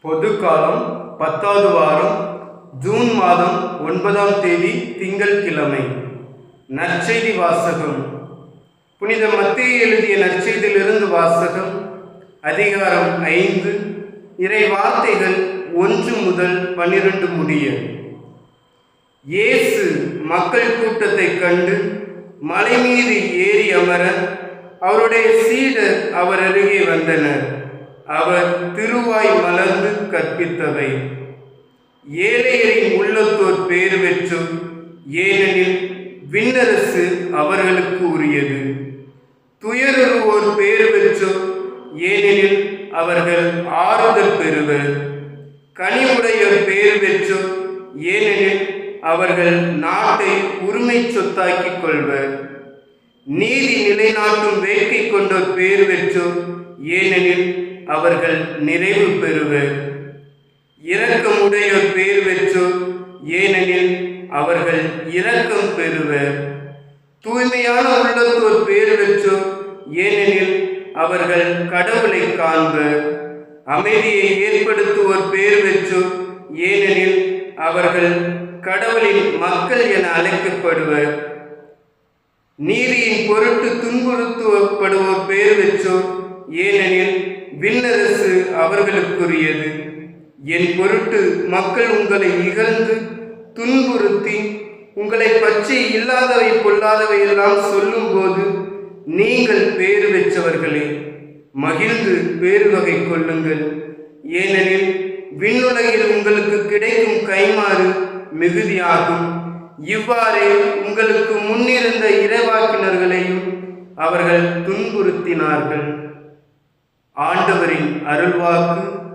பொதுக்காலம் 10வது வாரம் ஜூன் மாதம் 9ஆம் தேதி திங்கட்கிழமை. நற்செய்தி வாசகம். புனித மத்தேயு எழுதிய நற்செய்தியிலிருந்து வாசகம். அதிகாரம் 5, இறை வார்த்தைகள் 1 முதல் 12 முடிய. இயேசு மக்கள் கூட்டத்தை கண்டு மலை மீது ஏறி அமர அவருடைய சீடர் அவர் அருகே வந்தனர். அவர் திருவாய் மலர்ந்து கற்பித்தவை: ஏழையரின் உள்ளத்தோர் பேறு பெற்றோர், ஏனெனில் விண்ணரசு அவர்களுக்கு உரியது. துயருறுவோர் பேறு பெற்றோர், ஏனெனில் அவர்கள் ஆறுதல் பெறுவர். கனிவுடையோர் பேறு பெற்றோர், ஏனெனில் அவர்கள் நாட்டை உரிமை சொத்தாக்கிக் கொள்வர். நீதி நிலைநாட்டும் வேட்கை கொண்டோர் பேறு பெற்றோர், ஏனெனில் அவர்கள் நிறைவு பெறுவர். இரக்கமுடையோர் பேறு பெற்றோர், ஏனெனில் அவர்கள் இரக்கம் பெறுவர். தூய்மையான உள்ளத்தோர் பேறு பெற்றோர், ஏனெனில் அவர்கள் கடவுளை காண்பர். அமைதியை ஏற்படுத்துவோர் பேறு பெற்றோர், ஏனெனில் அவர்கள் கடவுளின் மக்கள் என அழைக்கப்படுவர். நீதியின் பொருட்டு துன்புறுத்தப்படுவோர் பேறு பெற்றோர், ஏனெனில் விண்ணரசு அவர்களுக்குரியது. என் பொருட்டு மக்கள் உங்களை இகழ்ந்து துன்புறுத்தி உங்களை பற்றி இல்லாதவை பொல்லாதவை எல்லாம் சொல்லும் போது நீங்கள் பேறு பெற்றவர்களே, மகிழ்ந்து பேருவகை கொள்ளுங்கள். ஏனெனில் விண்ணுலகில் உங்களுக்கு கிடைக்கும் கைமாறு மிகுதியாகும். இவ்வாறே உங்களுக்கு முன்னிருந்த இறைவாக்கினர்களையும் அவர்கள் துன்புறுத்தினார்கள். ஆண்டவரின் அருள்வாக்கு.